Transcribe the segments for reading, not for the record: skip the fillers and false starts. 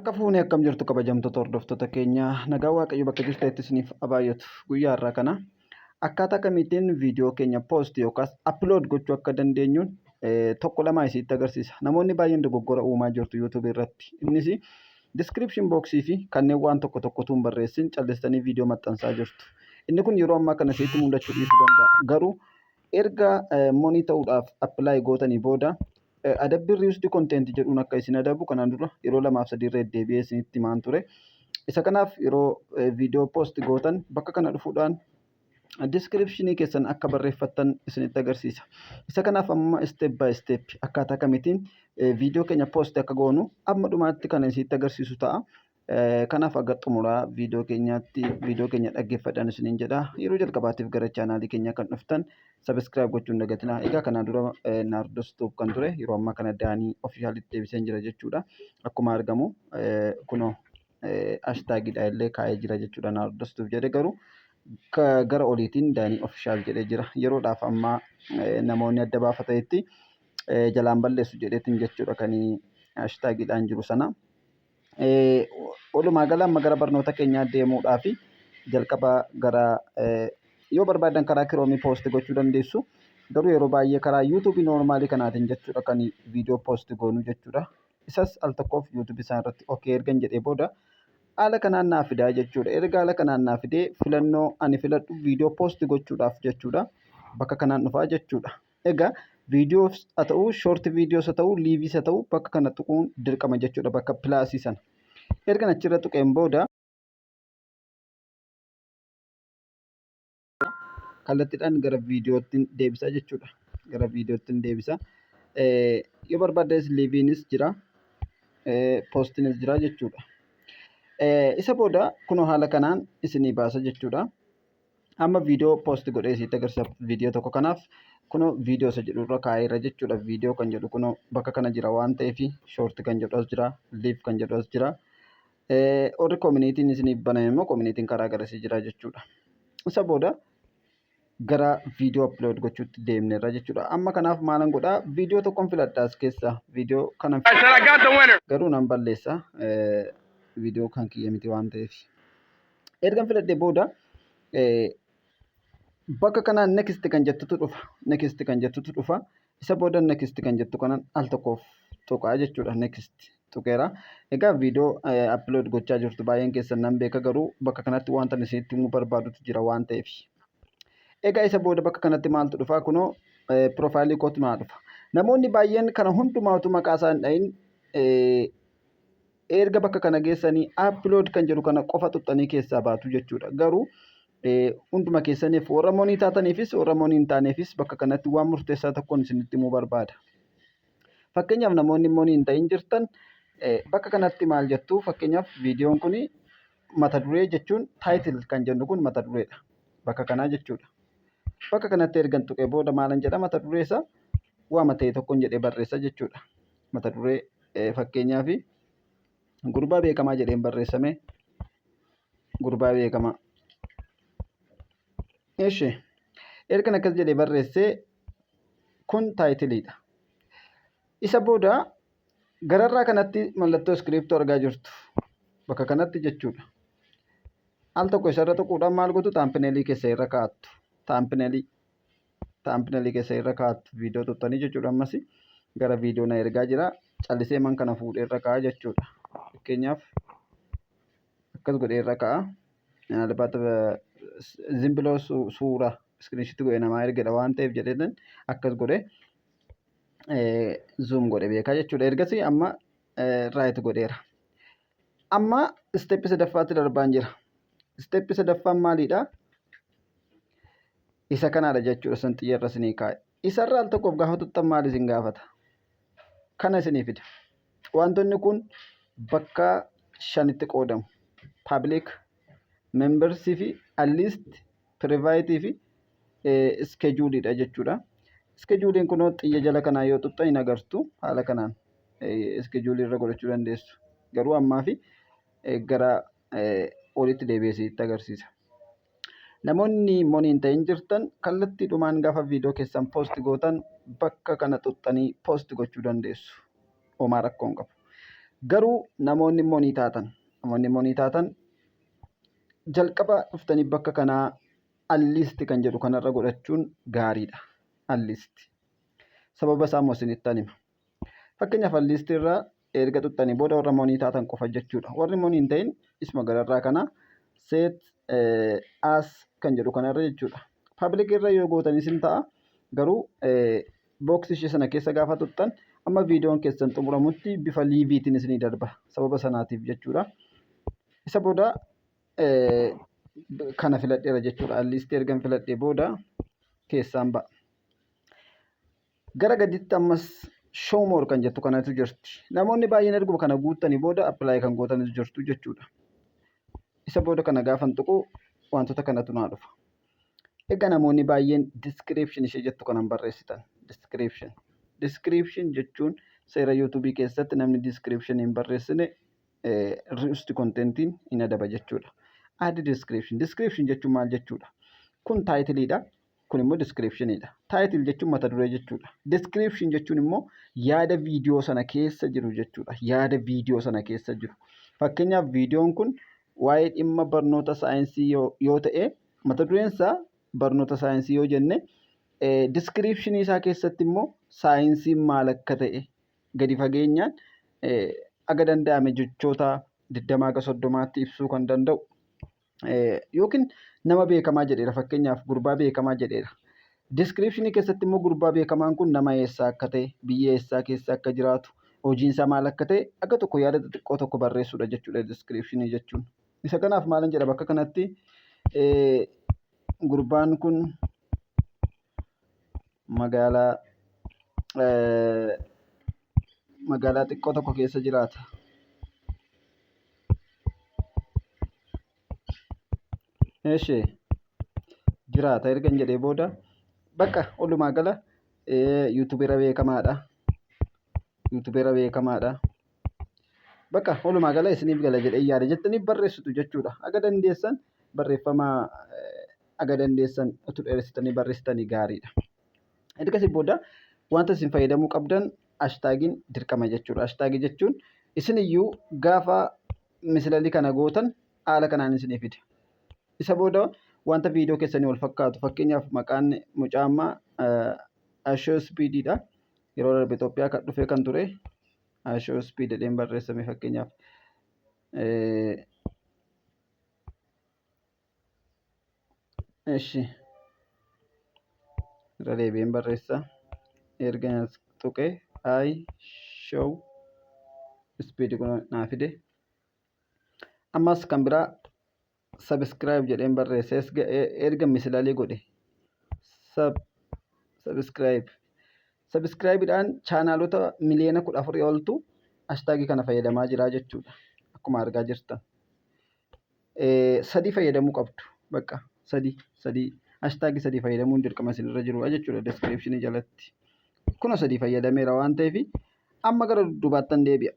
Harka fuunee akkam jirtu kabajamtoota hordoftoota keenya nagaa waaqayyo bakka jirtetti isiniif abaayyotu guyyaa irraa kana akkaataa kamiitiin viidiyoo keenya poost yookaas upload gochuu akka dandeenyuun tokko lama isitti agarsiisa. Namoonni baay'een dogoggora uumaa jirtu YouTube irratti. Innis description boxii fi kanneen waan tokko tokkotu hin barreessin calleessanii viidiyoo maxxansaa jirtu. Inni kun yeroo ammaa kana isitti mul'achuu dhiisuu danda'a. Garuu erga monii ta'uudhaaf apply gootanii booda adabbii reused content jedhuun akka isin adabu kanaan dura yeroo 2-3 irra deebi'ee isinitti himaan ture. Isa kanaaf yeroo viidiyoo post gootan bakka kana dhufuudhaan descriptionii keessan akka barreeffattan isinitti agarsiisa. Isa kanaaf amma step by step akkaataa kamiitiin viidiyoo keenya post akka goonu amma dhumaatti kan isinitti agarsiisu ta'a. Kanaaf aga xumuraa viidiyoo keenya dhaggeeffadhaan isiniin jedha. Yeroo jalqabaatiif gara chaanaalii keenya kan dhuftan subscribe gochuun dagatinaa. Egaa kanaan dura Naardos Tube kan ture yeroo ammaa kana Daanii ofishaalitti deebiseen jira jechuudha. Akkuma argamu kunoo hashtagidha illee kaa'ee jira jechuudha. Naardos Tube jedhe garuu gara oliitiin Daanii ofishaal jedhee jira. Yeroodhaaf amma namoonni adda baafateetti jalaan balleessu jedheetiin jechuudha kan hashtagidhaan jiru sana. Walumaa gala amma gara barnoota keenyaa deemuudhaaf jalqaba gara yoo barbaadan karaa kiroomii poost gochuu dandeessu. Garuu yeroo baay'ee karaa yuutuubii noormaalii kanaatiin jechuudha kan viidiyoo poost goonu jechuudha. Isas al tokkoof yuutuubii isaan irratti okee ergan jedhee booda haala kanaan naa fidaa jechuudha. Erga haala kanaan naa fidee filannoo ani filadhu viidiyoo poost gochuudhaaf jechuudha. Bakka kanaan dhufaa jechuudha. Egaa viidiyoos haa ta'uu, shoort viidiyoos haa ta'uu, liiviis haa ta'uu bakka kana tuquun dirqama jechuudha. Bakka pilaasii sana. Erga achirra tuqeen booda kallattiidhaan gara viidiyootti deebisa jechuudha. Gara viidiyootti deebisa. Yoo barbaaddes liiviinis jira, poostiinis jira jechuudha. Isa booda kunoo haala kanaan isinii baasa jechuudha. Amma viidiyoo poost godhee isitti agarsiisa viidiyoo tokko kanaaf kunoo viidiyoo isa jedhu irra kaa'eera jechuudha. Viidiyoo kan jedhu kunoo bakka kana jira waan ta'eef shoort kan jedhu as jira, liiv kan jedhu as jira. Warri koominiitiin isiniif baname immoo koominiitiin karaa garasii jira jechuudha. Isa booda gara viidiyoo upload gochuutti deemneerra jechuudha. Amma kanaaf maalan godhaa viidiyoo tokkoon filadhaa as keessaa viidiyoo kana garuu nan balleessa viidiyoo kan kiyya miti waan ta'eef. Ergan filadhee booda bakka kanaan next kan jettutu dhufa. Next kan jettutu dhufa. Isa booda next kan jettu kanan al tokkoof tuqaa jechuudha. Next tuqeera. Egaa viidiyoo upload gochaa jirtu baay'een keessan nan beeka garuu bakka kanatti wanta isinitti himuu barbaadutu jira waan ta'eef. Egaa isa booda bakka kanatti maaltu dhufa kunoo piroofaayilii kootu naa dhufa. Namoonni baay'een kana hundumaatu maqaa isaa hin dhahin erga bakka kana geessanii upload kan jedhu kana qofa tuxxanii keessaa baatu jechuudha. Garuu hunduma keessaniif warra monii taataniifis warra monii hin taaneefis bakka kanatti waan murteessaa tokkoon isinitti himuu barbaada. Fakkeenyaaf namoonni monii hin ta'in jirtan bakka kanatti maal jettu fakkeenyaaf viidiyoon kun mata duree jechuun taayitil kan jennu kun mata dureedha. Bakka kanaa jechuudha. Bakka kanatti ergan tuqee booda maalan jedha mata duree isaa waama ta'e tokkoon jedhee barreessa jechuudha. Mata duree fakkeenyaaf gurbaa beekamaa jedheen barreessame gurbaa beekamaa. Eeshi ergan akkas jedhee barreessee kun taayitiliidha. Isa booda gararraa kanatti mallattoo iskiriiptoo argaa jirtu bakka kanatti jechuudha. Al tokko isarra tuquudhaan maal gootu taampinelii keessa irra kaa'attu. Taampinelii keessa irra kaa'attu viidiyoo tuttanii jechuudha. Ammas gara viidiyoo na ergaa jira. Callisee man kana fuudhee irra kaa'a jechuudha. Fakkeenyaaf akkas godhee irra kaa'a. Zimbiloo suuraa iskiriinshiitti godhee namaa ergedha waan ta'eef jedheen akkas godhee zoom godhe beekaa jechuudha. Ergasii amma raayit godheera. Amma isteeppi sadaffaatti darbaan jira. Isteeppi sadaffaan maalidha? Isa kanaadha jechuudha. San xiyyeerra isinii kaa'e. Isarraa al tokkoof gaafa tuttan maal isin gaafata? Kana isinii fida. Wantoonni kun bakka 5tti qoodamu. Public, membersii fi list, private fi scheduledha jechuudha. Scheduliin kunoo xiyya jala kanaa yoo tuttan hin agartu haala kanaan schedule irra godhachuu dandeessu. Garuu ammaa fi gara olitti deebi'ee itti agarsiisa. Namoonni monii hin ta'in jirtan kallattiidhumaan gaafa viidiyoo keessan poost gootan bakka kana tuttanii poost gochuu dandeessu. Homaa rakkoo hin qabu. Garuu namoonni immoo ni taatan jalqaba dhuftanii bakka kanaa alliisti kan jedhu kanarra godhachuun gaariidha. Alliisti. Sababa isaa immoo isinittan hima. Fakkeenyaaf alliistii irraa erga tuttanii booda warra monii taatan qofa jechuudha. Warri monii hin ta'in isuma gararraa kana seet as kan jedhu kanarra jechuudha. Paabliik irra yoo gootanis hin ta'a. Garuu booksii ishee sana keessa gaafa tuttan amma viidiyoon keessan xumuramutti bifa liiviitiin isinii darba. Sababa sanaatiif jechuudha. Isa booda kana filadheera jechuudha. Alliistii ergan filadhee booda keessaan ba'a. Gara gaditti ammas show more kan jettu kanatu jirti. Namoonni baay'een erguma kana guuttanii booda appilaayi kan gootanis jirtu jechuudha. Isa booda kana gaafan tuqu wantoota kanatu naa dhufa. Egaa namoonni baay'een diskiriipshin ishee jettu kanan barreessitan. Diskiriipshin jechuun seera yuutuubii keessatti namni diskiriipshin hin barreessine riisti kontentiin hin adaba jechuudha. Addi diskiriipshin jechuun maal jechuudha? Kun taayitiliidha. Kun immoo diskiriipshiniidha. Taayitil jechuun mata duree jechuudha. Diskiriipshin jechuun immoo yaada viidiyoo sana keessa jiru jechuudha. Yaada viidiyoo sana keessa jiru. Fakkeenyaaf viidiyoon kun waa'ee dhimma barnoota saayinsii yoo ta'e mata dureen isaa barnoota saayinsii yoo jenne diskiriipshinii isaa keessatti immoo saayinsiin maal akka ta'e gadi fageenyaan aga danda'ame jechoota 20-30tti ibsuu kan danda'u. Yookiin nama beekamaa jedheera. Fakkeenyaaf gurbaa beekamaa jedheera. Diskiriipshinii keessatti immoo gurbaa beekamaan kun nama eessaa akka ta'e, biyya eessaa keessa akka jiraatu, hojiinsaa maal akka ta'e akka tokko yaada xixiqqoo tokko barreessuudha jechuudha diskiriipshinii jechuun. Isa kanaaf maalan jedha bakka kanatti gurbaan kun magaalaa xiqqoo tokko keessa jiraata. Jiraata ergan jedhee booda bakka walumaa gala yuutuubeera beekamaadha. Bakka walumaa gala isiniif gala jedhee yaada jettanii barreessitu jechuudha. Aga dandeessan barreeffama aga dandeessan utuu dheeressitanii barreessitanii gaariidha. Ergasii booda wanta isin fayyadamuu qabdan hashtaagiin dirqama jechuudha. Hashtaagii jechuun isiniyyuu gaafa mislalii kana gootan haala kanaan isinii fida. Isa booda wanta viidiyoo keessanii wal fakkaatu. Fakkeenyaaf maqaan mucaammaa Ashoo Spiidiidha. Yeroo darbe Itoophiyaa kan dhufee kan ture Ashoo Spiid jedheen barreessame fakkeenyaaf. Irra deebi'een barreessa. Erga tuqee Ashoo Spiid kun naa fide. Ammas kan biraa subscribe jedheen barreesse. Erga misilaalee godhe subscribeidhaan chaanaalota miliyoona 14 oltu hashtaagii kana fayyadamaa jira jechuudha. Akkuma argaa jirtan. 3 fayyadamuu qabdu. Bakka 3 hashtaagii 3 fayyadamuun dirqama isinirra jiru jechuudha descriptionii jalatti. Kun 3 fayyadameera waan ta'eef amma gara dudduubaattan deebi'a.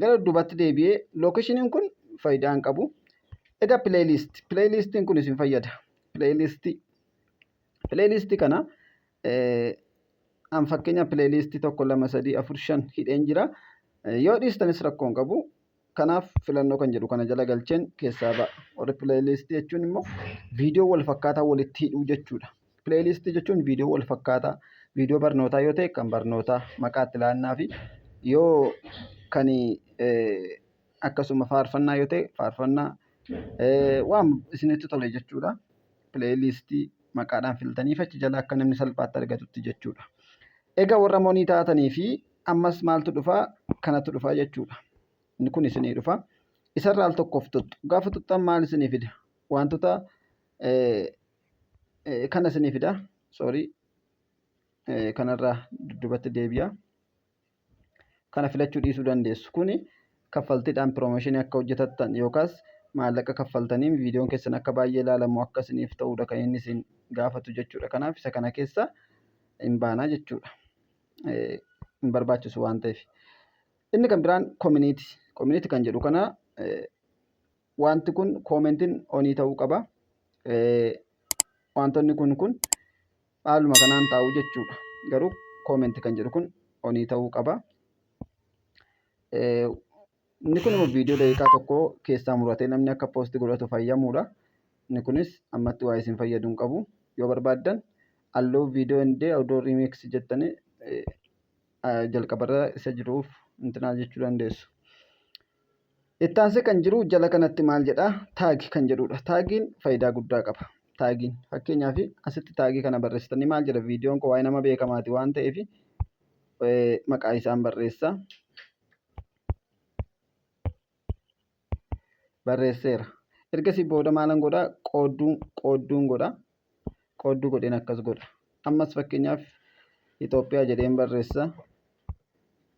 Gara dudduubaatti deebi'ee lookeshiniin kun faayidaa hin qabu. Egaa pileeylistiin kun isin fayyada. Pileeylistii kana an fakkeenyaaf pileeylistii 1 2 3 4 5 hidheen jira. Yoo dhiistanis rakkoo hin qabu. Kanaaf filannoo kan jedhu kana jala galcheen keessaa ba'a. Warri pileeylistii jechuun immoo viidiyoo wal fakkaataa walitti hidhuu jechuudha. Pileeylistii jechuun viidiyoo wal fakkaataa, viidiyoo barnootaa yoo ta'e kan barnootaa maqaatti laannaa fi yoo kan akkasuma faarfannaa yoo ta'e faarfannaa waan isinitti tole jechuudha. Pileeylistii maqaadhaan filtaniif achi jala akka namni salphaatti argatutti jechuudha. Egaa warra monii taatanii fi ammas maaltu dhufaa? Kanatu dhufaa jechuudha. Inni kun isinii dhufa. Isarraa al tokkoof tuttu. Gaafa tuttan maal isinii fida? Wantoota kana isinii fida. Kanarraa dudduubatti deebi'a. Kana filachuu dhiisuu dandeessu. Kuni kaffaltiidhaan piroomooshinii akka hojjetattan yookaas maallaqa kaffaltaniin viidiyoon keessan akka baay'ee ilaalamu akka isiniif ta'uudha kan inni isin gaafatu jechuudha. Kanaaf isa kana keessa hin baanaa jechuudha. Hin barbaachisu waan ta'eef. Inni kan biraan koominiitii. Koominiitii kan jedhu kana wanti kun koomentiin onii ta'uu qaba. Wantoonni kun haaluma kanaan taa'u jechuudha. Garuu koomentii kan jedhu kun onii ta'uu qaba. Inni kun immoo viidiyoo daqiiqaa tokko keessaa muratee namni akka poosti godhatu fayyamudha. Inni kunis ammatti waa isin fayyaduu hin qabu. Yoo barbaaddan halluu viidiyoo indee odoo remix jettanii jalqabarra isa jiruuf intinaa jechuu dandeessu. Itti aansee kan jiru jala kanatti maal jedhaa? Taagi kan jedhudha. Taagiin faayidaa guddaa qaba. Taagiin fakkeenyaaf asitti taagii kana barreessitanii maal jedha? Viidiyoon kun waa'ee nama beekamaati waan ta'eef maqaa isaan barreessa. Barreesseera. Ergasii booda maalan godhaa? Qoodduun godhaa. Qoodduu godheen akkas godha. Ammas fakkeenyaaf Itoophiyaa jedheen barreessa.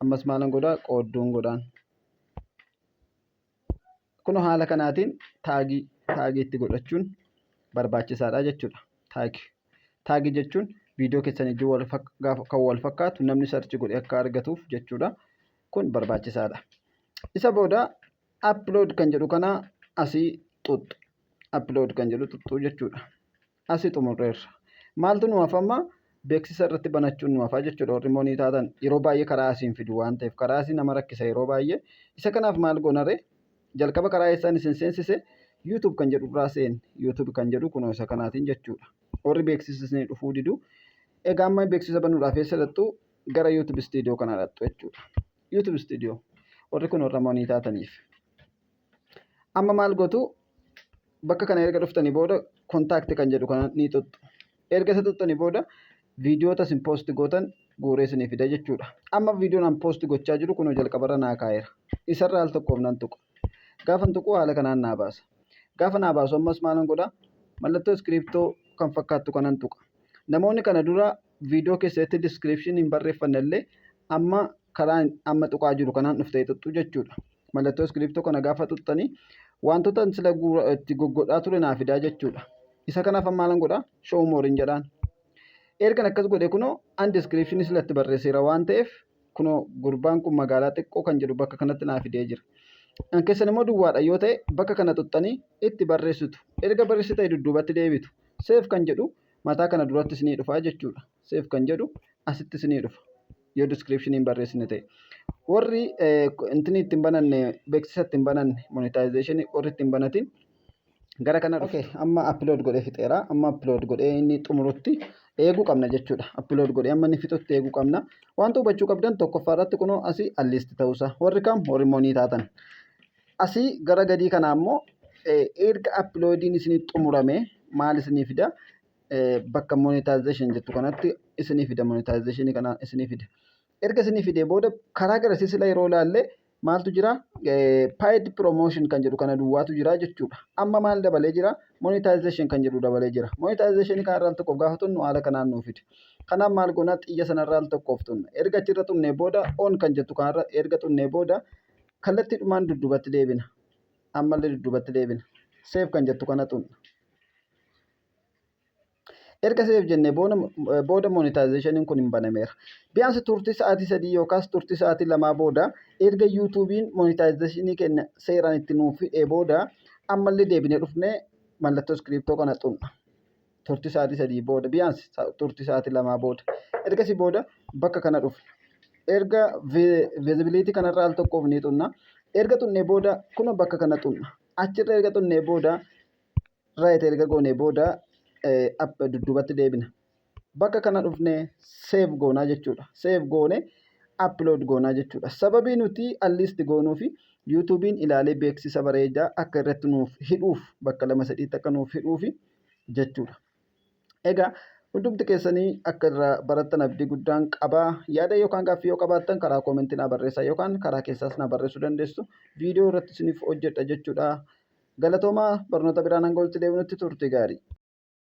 Ammas maalan godhaa? Qoodduun godhaan. Kun haala kanaatiin taagii itti godhachuun barbaachisaadha jechuudha. Taagii jechuun viidiyoo keessan ijoo kan wal fakkaatu namni sarchi godhee akka argatuuf jechuudha. Kun barbaachisaadha. Isa booda upload kan jedhu kana asii xuxxu. Upload kan jedhu xuxxuu jechuudha. Asii xumurreerra. Maaltu nu hafamma? Beeksisa irratti banachuun nu hafa jechuudha. Warri moonii taatan yeroo baay'ee karaa asiin fidu waan ta'eef karaa asii nama rakkisa yeroo baay'ee. Isa kanaaf maal goonaree? Jalqaba karaa eessaan isin seensise YouTube kan jedhu irraa seeni. YouTube kan jedhu kunoo isa kanaatiin jechuudha. Warri beeksisni dhufuu didu. Egaa amma beeksisa banuudhaaf eessa dhattu? Gara YouTube Studio kanaa dhattu jechuudha. YouTube Studio. Warri kun warra moonii taataniif. Amma maal gootu? Bakka kana erga dhuftanii booda kontaakti kan jedhu kana ni xuxxu. Erga isa xuxxanii booda viidiyoota isin poosti gootan guuree isinii fida jechuudha. Amma viidiyoon an poosti gochaa jiru kunoo jalqabarra naa kaa'eera. Isarraa al tokkoof nan tuqa. Gaafa tuqu haala kanaan naa baasa. Gaafa naa baasu ammas maalan godhaa? Mallattoo iskiriiptoo kan fakkaattu kanan tuqa. Namoonni kana dura viidiyoo keessatti diskiriipshinii hin barreeffanne illee amma karaa amma tuqaa jiru kanaan dhuftee xuxxu jechuudha. Mallattoo iskiriiptoo kana gaafa xuxxanii wantoota sila itti goggodhaa ture naa fidaa jechuudha. Isa kanaaf maalan godhaa? Show more jedhaan. Ergan akkas godhe kunoo an diskiriipshinii sila itti barreesseera waan ta'eef kunoo gurbaan kun magaalaa xiqqoo kan jedhu bakka kanatti naa fidee jira. An keessan immoo duwwaadha yoo ta'e bakka kana xuxxanii itti barreessitu. Erga barreessitee dudduubatti deebitu. Seef kan jedhu mataa kana duratti isinii dhufaa jechuudha. Seef kan jedhu asitti isinii dhufa. Yoo diskiriipshinii hin barreessine ta'e. Warri intinii ittiin bananne beeksisa ittiin bananne monetization warri ittiin banatin gara kana dhufe. Amma upload godhee fixeera. Amma upload godhee inni xumurutti eeguu qabna jechuudha. Upload godhee amma inni fixutti eeguu qabna. Wanta hubachuu qabdan tokkoffaa irratti kunoo asii alliisti ta'uusaa. Warri kam? Warri moonii taatan. Asii gara gadii kanaa immoo erga uploadiin isinii xumurame maal isinii fida? Bakka monetization jettu kanatti isinii fida. Monetization kana isinii fida. Erga isinii fidee booda karaa garasii sila yeroo ilaalle maaltu jira? Paid promotion kan jedhu kana duwwaatu jira jechuudha. Amma maal dabalee jira? Monetization kan jedhu dabalee jira. Monetization kanarraa tokkoof gaafa tunnu haala kanaan nuuf fide. Kanaaf maal goonaa? Xiyya sanarraa tokkoof tunna. Erga achirra tunnee booda on kan jettu kanarra erga tunnee booda kallattiidhumaan dudduubatti deebina. Ammallee dudduubatti deebina. Seef kan jettu kana tunna. Erga seef jennee booda monetizationiin kun hin banameera. Biyaansi turtii sa'aatii 3 yookaas turtii sa'aatii 2 booda erga YouTube'n monetizationii keenya seeraan itti nuuf fidee booda ammallee deebinee dhufnee mallattoo iskiriiptoo kana tunna. Turtii sa'aatii 3 booda biyaansi turtii sa'aatii 2 booda. Ergasii booda bakka kana dhufna. Erga visibility kanarraa al tokkoof ni tunna. Erga tunnee booda kun bakka kana tunna. Achirra erga tunnee booda right erga goonee booda dudduubatti deebina. Bakka kana dhufnee save goonaa jechuudha. Save goone upload goonaa jechuudha. Sababii nuti alliisti goonuufi YouTube'n ilaalee beeksisa bareedaa akka irratti nuuf hidhuuf bakka 2-3 akka nuuf hidhuufi jechuudha. Egaa hundumti keessanii akka irraa barattan abdii guddaan qabaa. Yaada yookaan gaaffii yoo qabaattan karaa koomentii naa barreessaa yookaan karaa keessaas naa barreessuu dandeessu. Viidiyoo irratti isiniif hojjedha jechuudha. Galatoomaa barnoota biraan hanga walitti deebinutti turtii gaarii.